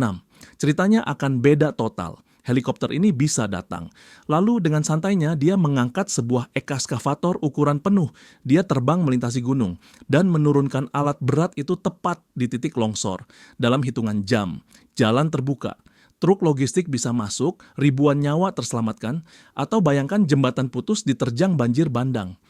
S1: ceritanya akan beda total. Helikopter ini bisa datang. Lalu dengan santainya dia mengangkat sebuah ekskavator ukuran penuh. Dia terbang melintasi gunung dan menurunkan alat berat itu tepat di titik longsor. Dalam hitungan jam, jalan terbuka. Truk logistik bisa masuk, ribuan nyawa terselamatkan, atau bayangkan jembatan putus diterjang banjir bandang.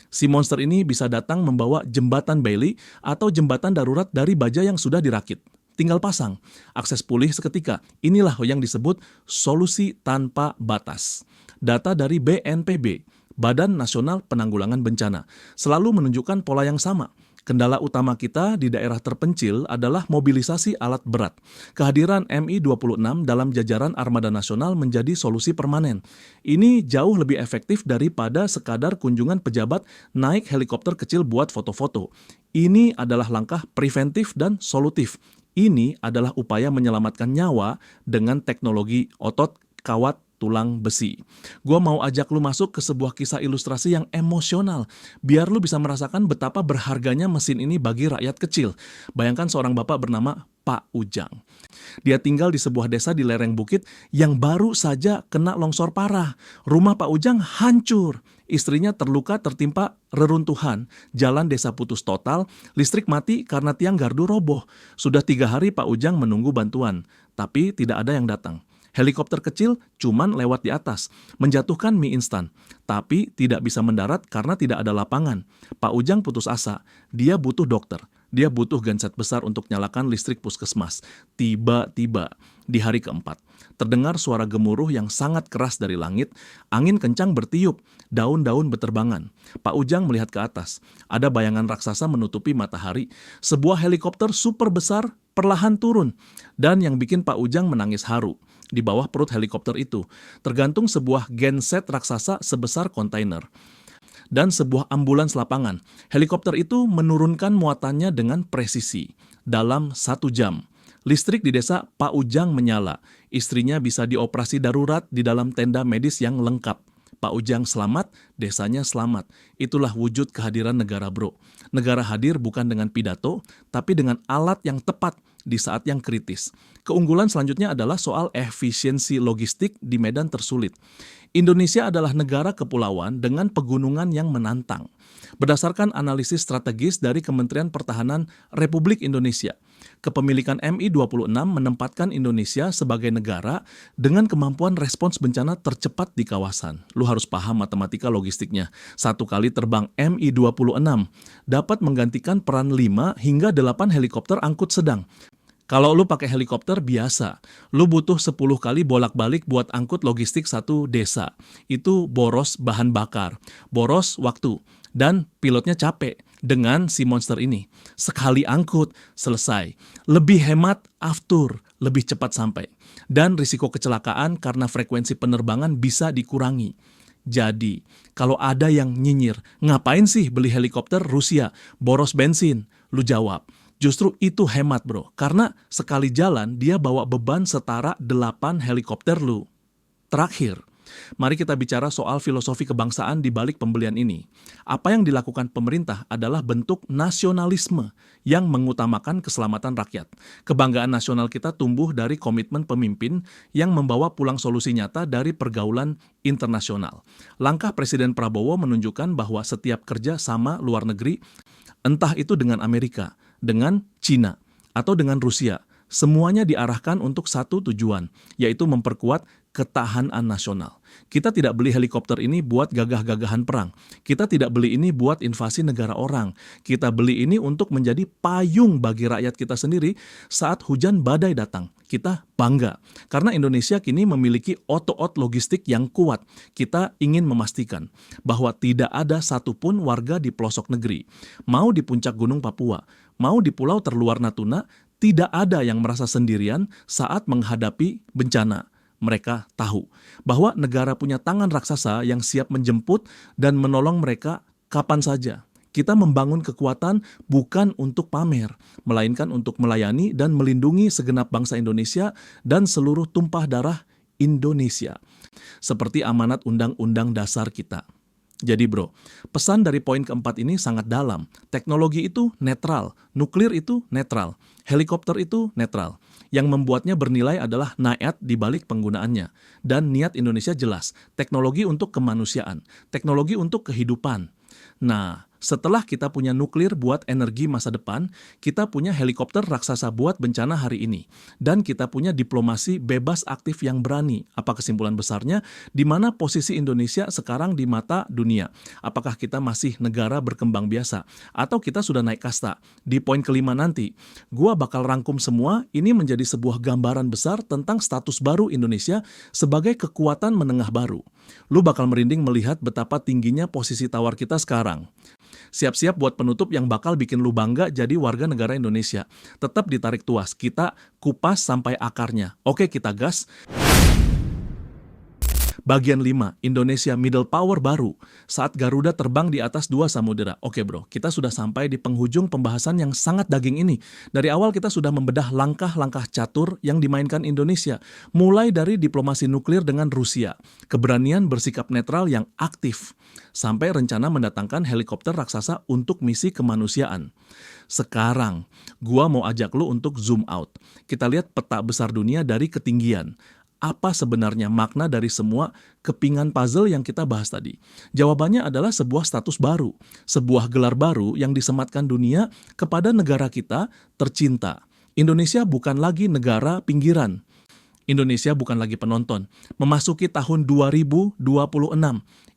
S1: Si monster ini bisa datang membawa jembatan Bailey atau jembatan darurat dari baja yang sudah dirakit. Tinggal pasang, akses pulih seketika. Inilah yang disebut solusi tanpa batas. Data dari BNPB, Badan Nasional Penanggulangan Bencana, selalu menunjukkan pola yang sama. Kendala utama kita di daerah terpencil adalah mobilisasi alat berat. Kehadiran Mi-26 dalam jajaran armada nasional menjadi solusi permanen. Ini jauh lebih efektif daripada sekadar kunjungan pejabat naik helikopter kecil buat foto-foto. Ini adalah langkah preventif dan solutif. Ini adalah upaya menyelamatkan nyawa dengan teknologi otot kawat tulang besi. Gua mau ajak lu masuk ke sebuah kisah ilustrasi yang emosional, biar lu bisa merasakan betapa berharganya mesin ini bagi rakyat kecil. Bayangkan seorang bapak bernama Pak Ujang. Dia tinggal di sebuah desa di lereng bukit yang baru saja kena longsor parah. Rumah Pak Ujang hancur. Istrinya terluka tertimpa reruntuhan. Jalan desa putus total. Listrik mati karena tiang gardu roboh. Sudah 3 hari Pak Ujang menunggu bantuan. Tapi tidak ada yang datang. Helikopter kecil cuman lewat di atas, menjatuhkan mie instan. Tapi tidak bisa mendarat karena tidak ada lapangan. Pak Ujang putus asa. Dia butuh dokter. Dia butuh genset besar untuk nyalakan listrik puskesmas. Tiba-tiba, di hari keempat, terdengar suara gemuruh yang sangat keras dari langit, angin kencang bertiup, daun-daun berterbangan. Pak Ujang melihat ke atas, ada bayangan raksasa menutupi matahari. Sebuah helikopter super besar perlahan turun, dan yang bikin Pak Ujang menangis haru. Di bawah perut helikopter itu, tergantung sebuah genset raksasa sebesar kontainer. Dan sebuah ambulans lapangan. Helikopter itu menurunkan muatannya dengan presisi. Dalam 1 jam, Listrik di desa Pak Ujang menyala. Istrinya bisa dioperasi darurat di dalam tenda medis yang lengkap. Pak Ujang selamat, desanya selamat. Itulah wujud kehadiran negara, bro. Negara hadir bukan dengan pidato, tapi dengan alat yang tepat di saat yang kritis. Keunggulan selanjutnya adalah soal efisiensi logistik di medan tersulit. Indonesia adalah negara kepulauan dengan pegunungan yang menantang. Berdasarkan analisis strategis dari Kementerian Pertahanan Republik Indonesia, kepemilikan Mi-26 menempatkan Indonesia sebagai negara dengan kemampuan respons bencana tercepat di kawasan. Lu harus paham matematika logistiknya. Satu kali terbang Mi-26 dapat menggantikan peran 5 hingga 8 helikopter angkut sedang. Kalau lu pakai helikopter biasa, lu butuh 10 kali bolak-balik buat angkut logistik satu desa. Itu boros bahan bakar, boros waktu, dan pilotnya capek dengan si monster ini. Sekali angkut, selesai. Lebih hemat aftur, lebih cepat sampai. Dan risiko kecelakaan karena frekuensi penerbangan bisa dikurangi. Jadi, kalau ada yang nyinyir, ngapain sih beli helikopter Rusia, boros bensin? Lu jawab, justru itu hemat, bro. Karena sekali jalan, dia bawa beban setara 8 helikopter lu. Terakhir, mari kita bicara soal filosofi kebangsaan di balik pembelian ini. Apa yang dilakukan pemerintah adalah bentuk nasionalisme yang mengutamakan keselamatan rakyat. Kebanggaan nasional kita tumbuh dari komitmen pemimpin yang membawa pulang solusi nyata dari pergaulan internasional. Langkah Presiden Prabowo menunjukkan bahwa setiap kerja sama luar negeri, entah itu dengan Amerika, dengan Cina, atau dengan Rusia, semuanya diarahkan untuk satu tujuan, yaitu memperkuat ketahanan nasional. Kita tidak beli helikopter ini buat gagah-gagahan perang. Kita tidak beli ini buat invasi negara orang. Kita beli ini untuk menjadi payung bagi rakyat kita sendiri saat hujan badai datang. Kita bangga, karena Indonesia kini memiliki otot logistik yang kuat. Kita ingin memastikan bahwa tidak ada satupun warga di pelosok negeri, mau di puncak Gunung Papua, mau di pulau terluar Natuna, tidak ada yang merasa sendirian saat menghadapi bencana. Mereka tahu bahwa negara punya tangan raksasa yang siap menjemput dan menolong mereka kapan saja. Kita membangun kekuatan bukan untuk pamer, melainkan untuk melayani dan melindungi segenap bangsa Indonesia dan seluruh tumpah darah Indonesia. Seperti amanat Undang-Undang Dasar kita. Jadi bro, pesan dari poin keempat ini sangat dalam. Teknologi itu netral, nuklir itu netral, helikopter itu netral. Yang membuatnya bernilai adalah niat di balik penggunaannya. Dan niat Indonesia jelas, teknologi untuk kemanusiaan, teknologi untuk kehidupan. Nah, setelah kita punya nuklir buat energi masa depan, kita punya helikopter raksasa buat bencana hari ini. Dan kita punya diplomasi bebas aktif yang berani. Apa kesimpulan besarnya? Di mana posisi Indonesia sekarang di mata dunia? Apakah kita masih negara berkembang biasa? Atau kita sudah naik kasta? Di poin kelima nanti, gua bakal rangkum semua ini menjadi sebuah gambaran besar tentang status baru Indonesia sebagai kekuatan menengah baru. Lu bakal merinding melihat betapa tingginya posisi tawar kita sekarang. Siap-siap buat penutup yang bakal bikin lu bangga jadi warga negara Indonesia. Tetap ditarik tuas, kita kupas sampai akarnya. Oke, kita gas. Bagian 5, Indonesia Middle Power baru saat Garuda terbang di atas 2 samudera. Oke bro, kita sudah sampai di penghujung pembahasan yang sangat daging ini. Dari awal kita sudah membedah langkah-langkah catur yang dimainkan Indonesia. Mulai dari diplomasi nuklir dengan Rusia, keberanian bersikap netral yang aktif, sampai rencana mendatangkan helikopter raksasa untuk misi kemanusiaan. Sekarang, gua mau ajak lu untuk zoom out. Kita lihat peta besar dunia dari ketinggian. Apa sebenarnya makna dari semua kepingan puzzle yang kita bahas tadi? Jawabannya adalah sebuah status baru, sebuah gelar baru yang disematkan dunia kepada negara kita tercinta. Indonesia bukan lagi negara pinggiran. Indonesia bukan lagi penonton. Memasuki tahun 2026,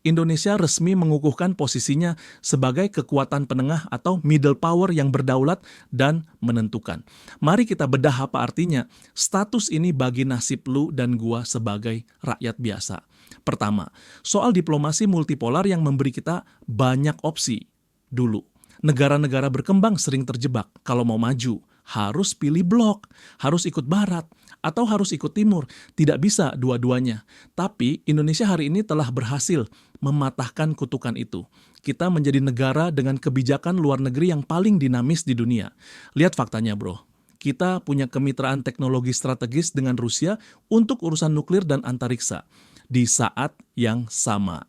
S1: Indonesia resmi mengukuhkan posisinya sebagai kekuatan penengah atau middle power yang berdaulat dan menentukan. Mari kita bedah apa artinya status ini bagi nasib lu dan gua sebagai rakyat biasa. Pertama, soal diplomasi multipolar yang memberi kita banyak opsi. Dulu, negara-negara berkembang sering terjebak kalau mau maju. Harus pilih blok, harus ikut barat, atau harus ikut timur. Tidak bisa dua-duanya. Tapi Indonesia hari ini telah berhasil mematahkan kutukan itu. Kita menjadi negara dengan kebijakan luar negeri yang paling dinamis di dunia. Lihat faktanya bro, Kita punya kemitraan teknologi strategis dengan Rusia untuk urusan nuklir dan antariksa di saat yang sama.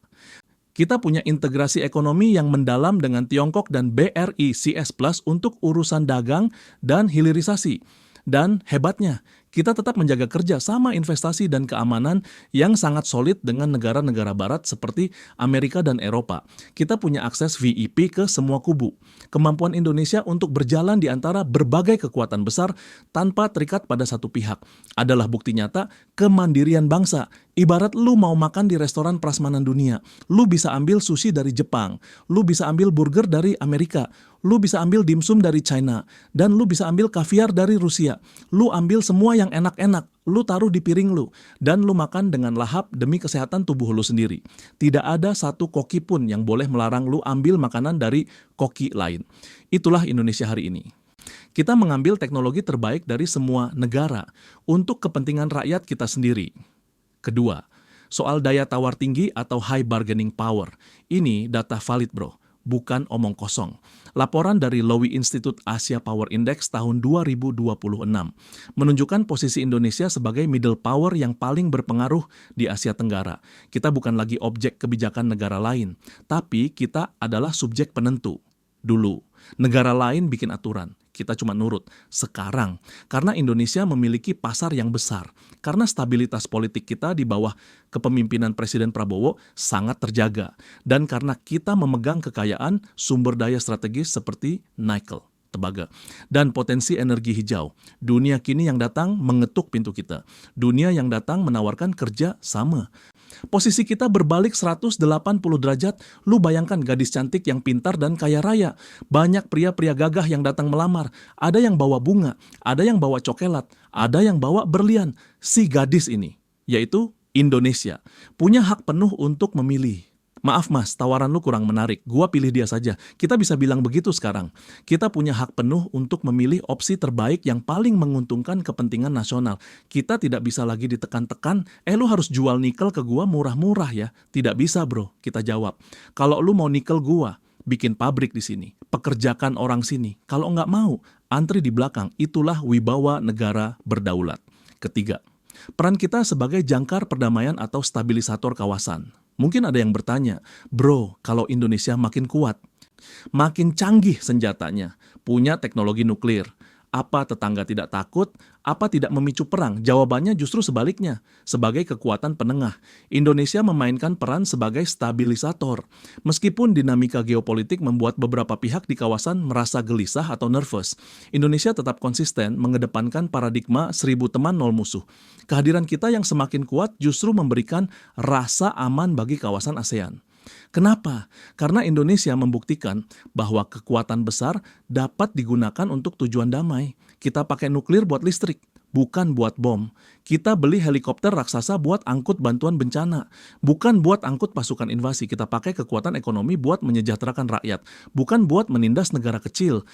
S1: Kita punya integrasi ekonomi yang mendalam dengan Tiongkok dan BRI CS Plus untuk urusan dagang dan hilirisasi. Dan hebatnya, kita tetap menjaga kerja sama investasi dan keamanan yang sangat solid dengan negara-negara barat seperti Amerika dan Eropa. Kita punya akses VIP ke semua kubu. Kemampuan Indonesia untuk berjalan di antara berbagai kekuatan besar tanpa terikat pada satu pihak adalah bukti nyata kemandirian bangsa. Ibarat lu mau makan di restoran prasmanan dunia, lu bisa ambil sushi dari Jepang, lu bisa ambil burger dari Amerika, lu bisa ambil dimsum dari China, dan lu bisa ambil kaviar dari Rusia. Lu ambil semua yang enak-enak, lu taruh di piring lu, dan lu makan dengan lahap demi kesehatan tubuh lu sendiri. Tidak ada satu koki pun yang boleh melarang lu ambil makanan dari koki lain. Itulah Indonesia hari ini. Kita mengambil teknologi terbaik dari semua negara untuk kepentingan rakyat kita sendiri. Kedua, soal daya tawar tinggi atau high bargaining power. Ini data valid bro, bukan omong kosong. Laporan dari Lowy Institute Asia Power Index tahun 2026 menunjukkan posisi Indonesia sebagai middle power yang paling berpengaruh di Asia Tenggara. Kita bukan lagi objek kebijakan negara lain, tapi kita adalah subjek penentu. Dulu, negara lain bikin aturan, kita cuma nurut. Sekarang, karena Indonesia memiliki pasar yang besar, karena stabilitas politik kita di bawah kepemimpinan Presiden Prabowo sangat terjaga, dan karena kita memegang kekayaan sumber daya strategis seperti nikel, tembaga, dan potensi energi hijau. Dunia kini yang datang mengetuk pintu kita. Dunia yang datang menawarkan kerja sama. Posisi kita berbalik 180 derajat, lu bayangkan gadis cantik yang pintar dan kaya raya. Banyak pria-pria gagah yang datang melamar. Ada yang bawa bunga, ada yang bawa cokelat, ada yang bawa berlian. Si gadis ini, yaitu Indonesia, punya hak penuh untuk memilih. Maaf mas, tawaran lu kurang menarik, gua pilih dia saja. Kita bisa bilang begitu sekarang. Kita punya hak penuh untuk memilih opsi terbaik yang paling menguntungkan kepentingan nasional. Kita tidak bisa lagi ditekan-tekan, lu harus jual nikel ke gua murah-murah ya. Tidak bisa bro, kita jawab. Kalau lu mau nikel gua, bikin pabrik di sini, pekerjakan orang sini. Kalau nggak mau, antri di belakang. Itulah wibawa negara berdaulat. Ketiga, peran kita sebagai jangkar perdamaian atau stabilisator kawasan. Mungkin ada yang bertanya, bro, kalau Indonesia makin kuat, makin canggih senjatanya, punya teknologi nuklir, apa tetangga tidak takut? Apa tidak memicu perang? Jawabannya justru sebaliknya. Sebagai kekuatan penengah, Indonesia memainkan peran sebagai stabilisator. Meskipun dinamika geopolitik membuat beberapa pihak di kawasan merasa gelisah atau nervous, Indonesia tetap konsisten mengedepankan paradigma 1000 teman 0 musuh. Kehadiran kita yang semakin kuat justru memberikan rasa aman bagi kawasan ASEAN. Kenapa? Karena Indonesia membuktikan bahwa kekuatan besar dapat digunakan untuk tujuan damai. Kita pakai nuklir buat listrik, bukan buat bom. Kita beli helikopter raksasa buat angkut bantuan bencana, bukan buat angkut pasukan invasi. Kita pakai kekuatan ekonomi buat menyejahterakan rakyat, bukan buat menindas negara kecil.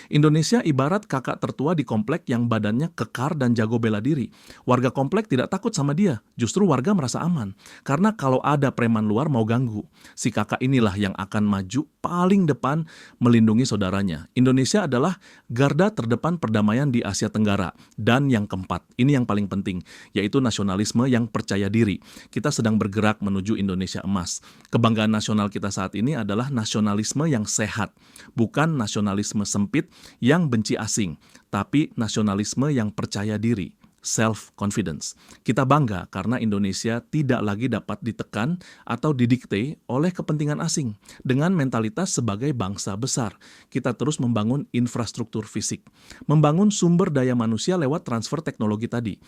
S1: Indonesia ibarat kakak tertua di komplek yang badannya kekar dan jago bela diri. Warga komplek tidak takut sama dia, justru warga merasa aman. Karena kalau ada preman luar mau ganggu, si kakak inilah yang akan maju paling depan melindungi saudaranya. Indonesia adalah garda terdepan perdamaian di Asia Tenggara. Dan yang keempat, ini yang paling penting, yaitu nasionalisme yang percaya diri. Kita sedang bergerak menuju Indonesia emas. Kebanggaan nasional kita saat ini adalah nasionalisme yang sehat, bukan nasionalisme sempit yang benci asing, tapi nasionalisme yang percaya diri. Self-confidence. Kita bangga karena Indonesia tidak lagi dapat ditekan atau didikte oleh kepentingan asing. Dengan mentalitas sebagai bangsa besar, kita terus membangun infrastruktur fisik, membangun sumber daya manusia lewat transfer teknologi tadi,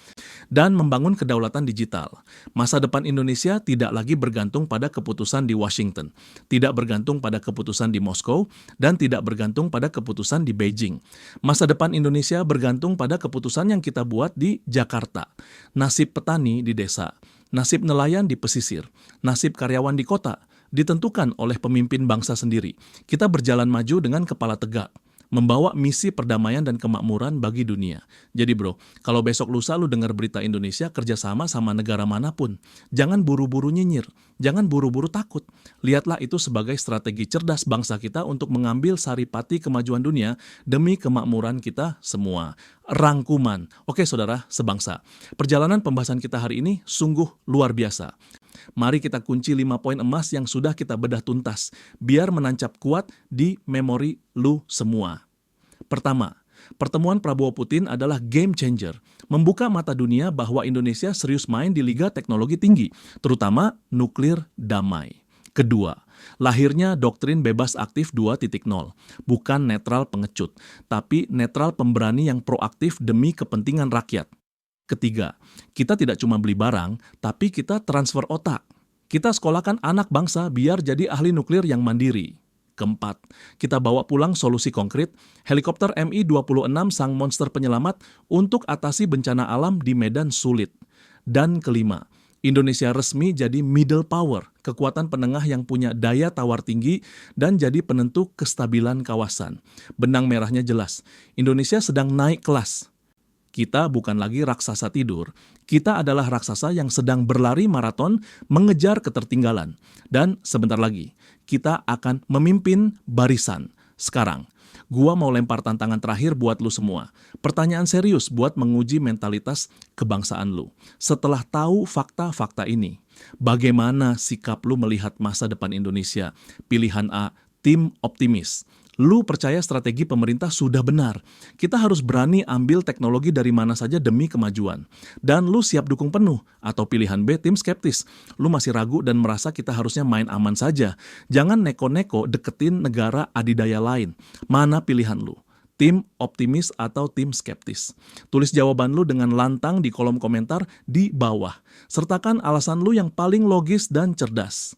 S1: dan membangun kedaulatan digital. Masa depan Indonesia tidak lagi bergantung pada keputusan di Washington, tidak bergantung pada keputusan di Moskow, dan tidak bergantung pada keputusan di Beijing. Masa depan Indonesia bergantung pada keputusan yang kita buat di Jakarta, nasib petani di desa, nasib nelayan di pesisir, nasib karyawan di kota, ditentukan oleh pemimpin bangsa sendiri. Kita berjalan maju dengan kepala tegak, membawa misi perdamaian dan kemakmuran bagi dunia. Jadi bro, kalau besok lusa lu dengar berita Indonesia kerjasama sama negara manapun, jangan buru-buru nyinyir. Jangan buru-buru takut. Lihatlah itu sebagai strategi cerdas bangsa kita untuk mengambil saripati kemajuan dunia demi kemakmuran kita semua. Rangkuman. Oke saudara, sebangsa. Perjalanan pembahasan kita hari ini sungguh luar biasa. Mari kita kunci 5 poin emas yang sudah kita bedah tuntas, biar menancap kuat di memori lu semua. Pertama, pertemuan Prabowo Putin adalah game changer, membuka mata dunia bahwa Indonesia serius main di liga teknologi tinggi, terutama nuklir damai. Kedua, lahirnya doktrin bebas aktif 2.0, bukan netral pengecut, tapi netral pemberani yang proaktif demi kepentingan rakyat. Ketiga, kita tidak cuma beli barang, tapi kita transfer otak. Kita sekolahkan anak bangsa biar jadi ahli nuklir yang mandiri. Keempat, kita bawa pulang solusi konkret, helikopter Mi-26 sang monster penyelamat untuk atasi bencana alam di medan sulit. Dan kelima, Indonesia resmi jadi middle power, kekuatan penengah yang punya daya tawar tinggi dan jadi penentu kestabilan kawasan. Benang merahnya jelas, Indonesia sedang naik kelas. Kita bukan lagi raksasa tidur, kita adalah raksasa yang sedang berlari maraton mengejar ketertinggalan. Dan sebentar lagi, kita akan memimpin barisan. Sekarang, gua mau lempar tantangan terakhir buat lu semua. Pertanyaan serius buat menguji mentalitas kebangsaan lu. Setelah tahu fakta-fakta ini, bagaimana sikap lu melihat masa depan Indonesia? Pilihan A, tim optimis. Lu percaya strategi pemerintah sudah benar. Kita harus berani ambil teknologi dari mana saja demi kemajuan. Dan lu siap dukung penuh. Atau pilihan B, tim skeptis. Lu masih ragu dan merasa kita harusnya main aman saja. Jangan neko-neko deketin negara adidaya lain. Mana pilihan lu? Tim optimis atau tim skeptis? Tulis jawaban lu dengan lantang di kolom komentar di bawah. Sertakan alasan lu yang paling logis dan cerdas.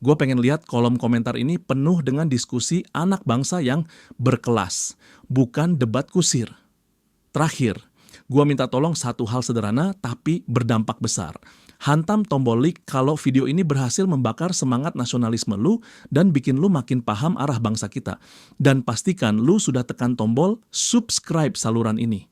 S1: Gue pengen lihat kolom komentar ini penuh dengan diskusi anak bangsa yang berkelas, bukan debat kusir. Terakhir, gue minta tolong satu hal sederhana tapi berdampak besar. Hantam tombol like kalau video ini berhasil membakar semangat nasionalisme lu dan bikin lu makin paham arah bangsa kita. Dan pastikan lu sudah tekan tombol subscribe saluran ini.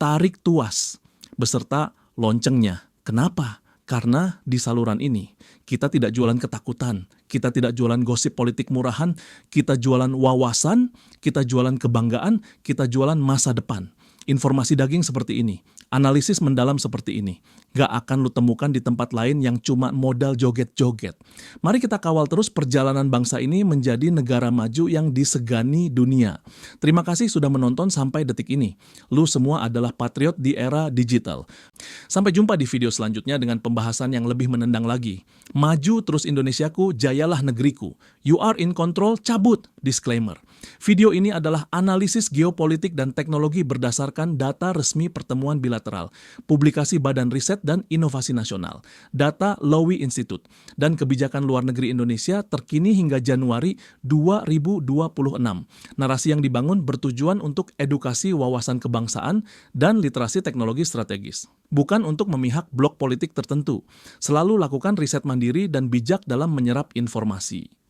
S1: Tarik tuas beserta loncengnya. Kenapa? Karena di saluran ini, kita tidak jualan ketakutan, kita tidak jualan gosip politik murahan, kita jualan wawasan, kita jualan kebanggaan, kita jualan masa depan. Informasi daging seperti ini, analisis mendalam seperti ini, gak akan lu temukan di tempat lain yang cuma modal joget-joget. Mari kita kawal terus perjalanan bangsa ini menjadi negara maju yang disegani dunia. Terima kasih sudah menonton sampai detik ini. Lu semua adalah patriot di era digital. Sampai jumpa di video selanjutnya dengan pembahasan yang lebih menendang lagi. Maju terus Indonesiaku, jayalah negeriku. You are in control, cabut. Disclaimer. Video ini adalah analisis geopolitik dan teknologi berdasarkan data resmi pertemuan bilateral, publikasi Badan Riset dan Inovasi Nasional, data Lowy Institute, dan kebijakan luar negeri Indonesia terkini hingga Januari 2026. Narasi yang dibangun bertujuan untuk edukasi wawasan kebangsaan dan literasi teknologi strategis. Bukan untuk memihak blok politik tertentu. Selalu lakukan riset mandiri dan bijak dalam menyerap informasi.